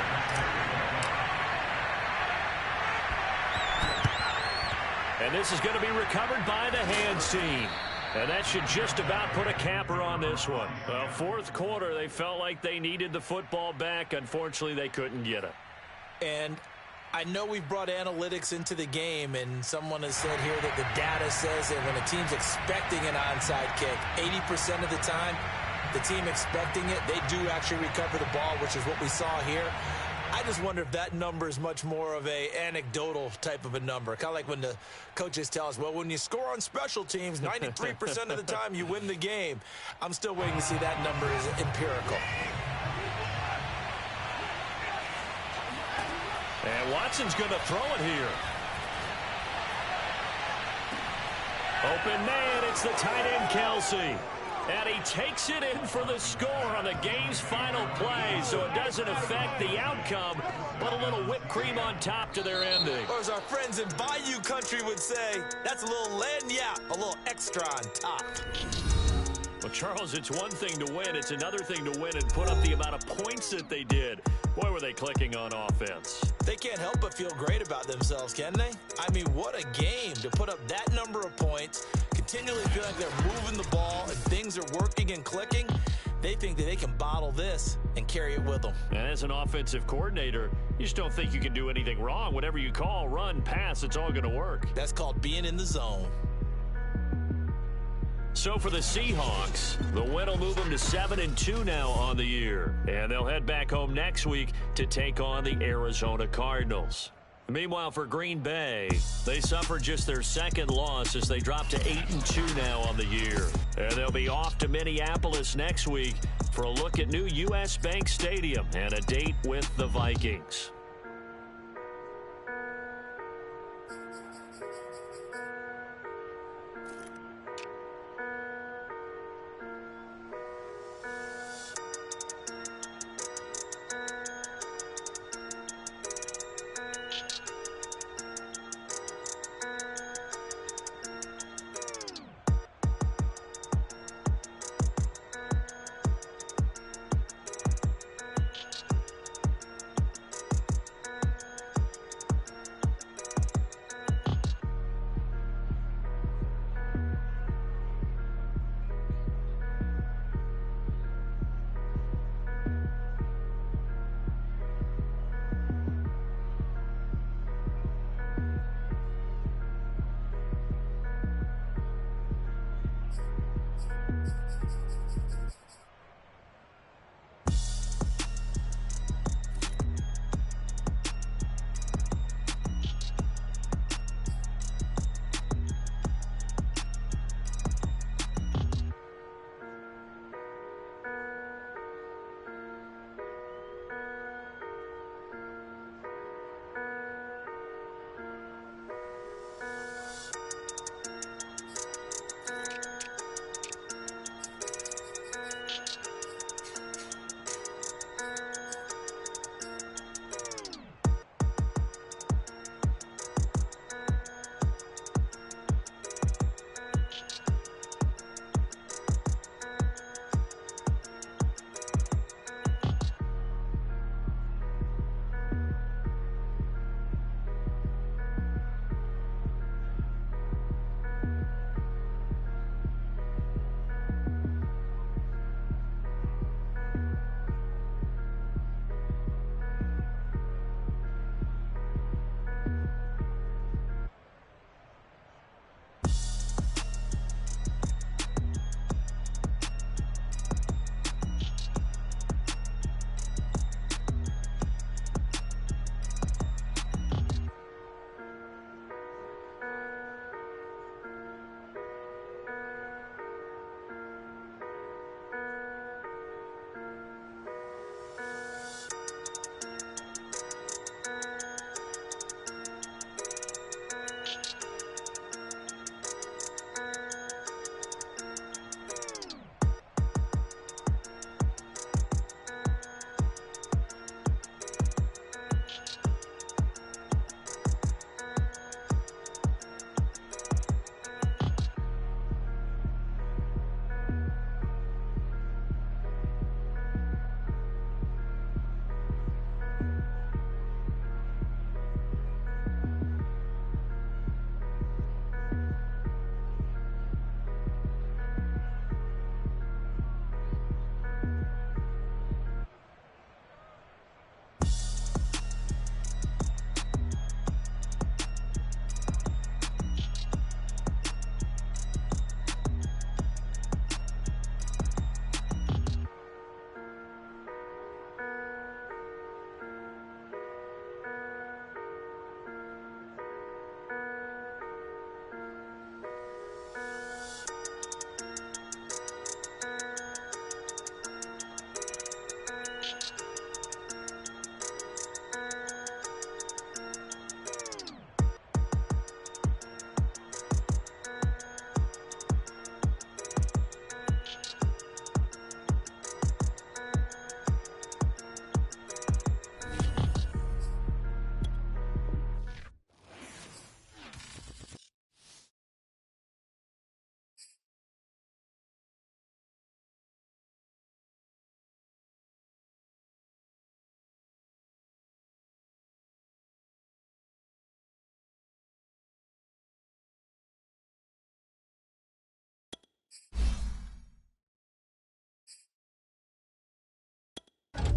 And this is going to be recovered by the hands team. And that should just about put a capper on this one. Well, 4th quarter, they felt like they needed the football back. Unfortunately, they couldn't get it. And I know we've brought analytics into the game, and someone has said here that the data says that when a team's expecting an onside kick, 80% of the time, the team expecting it, they do actually recover the ball, which is what we saw here. I just wonder if that number is much more of a anecdotal type of a number. Kind of like when the coaches tell us, well, when you score on special teams, 93% of the time you win the game. I'm still waiting to see that number is empirical. And Watson's going to throw it here. Open man, it's the tight end, Kelsey. And he takes it in for the score on the game's final play, so it doesn't affect the outcome, but a little whipped cream on top to their ending. Or as our friends in Bayou country would say, that's a little lagniappe, a little extra on top. Well, Charles, it's one thing to win. It's another thing to win and put up the amount of points that they did. Boy, were they clicking on offense. They can't help but feel great about themselves, can they? I mean, what a game to put up that number of points, continually feel like they're moving the ball and things are working and clicking. They think that they can bottle this and carry it with them. And as an offensive coordinator, you just don't think you can do anything wrong. Whatever you call, run, pass, it's all going to work. That's called being in the zone. So for the Seahawks, the win will move them to 7-2 now on the year. And they'll head back home next week to take on the Arizona Cardinals. Meanwhile, for Green Bay, they suffered just their 2nd loss as they drop to 8-2 now on the year. And they'll be off to Minneapolis next week for a look at new U.S. Bank Stadium and a date with the Vikings.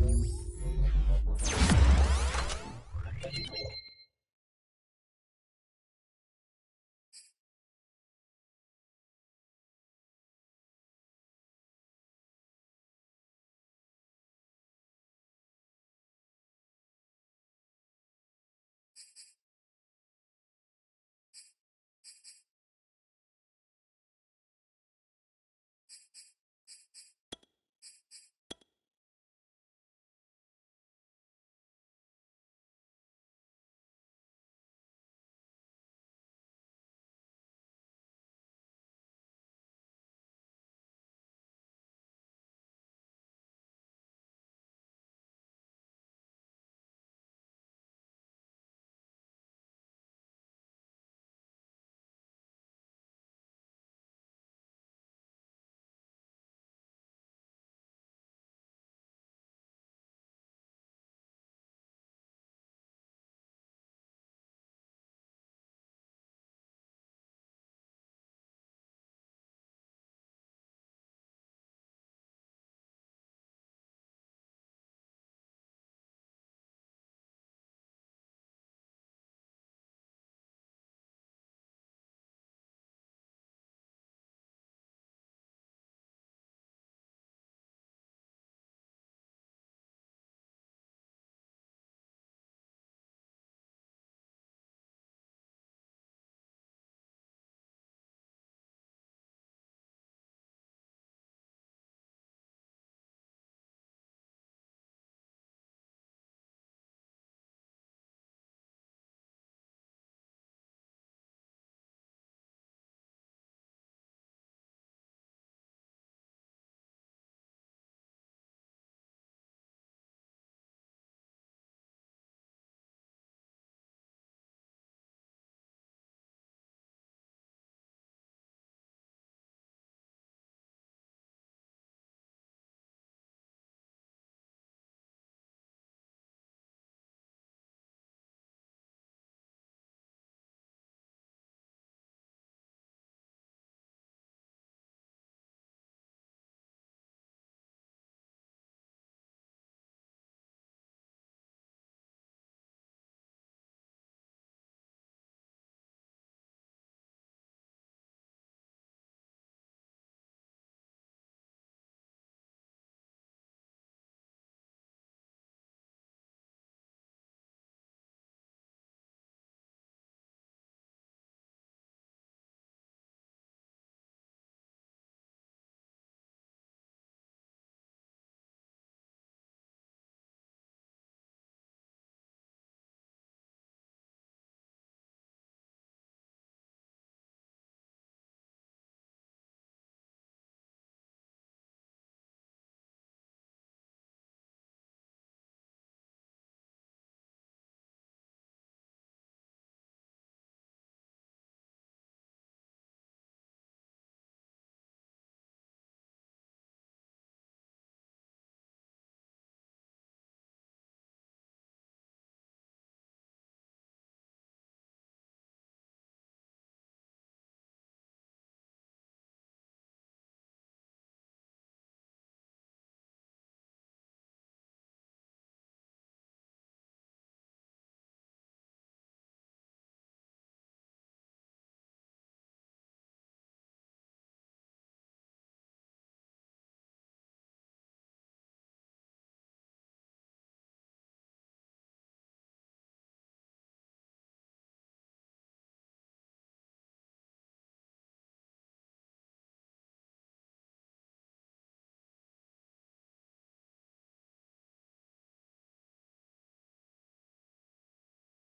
you.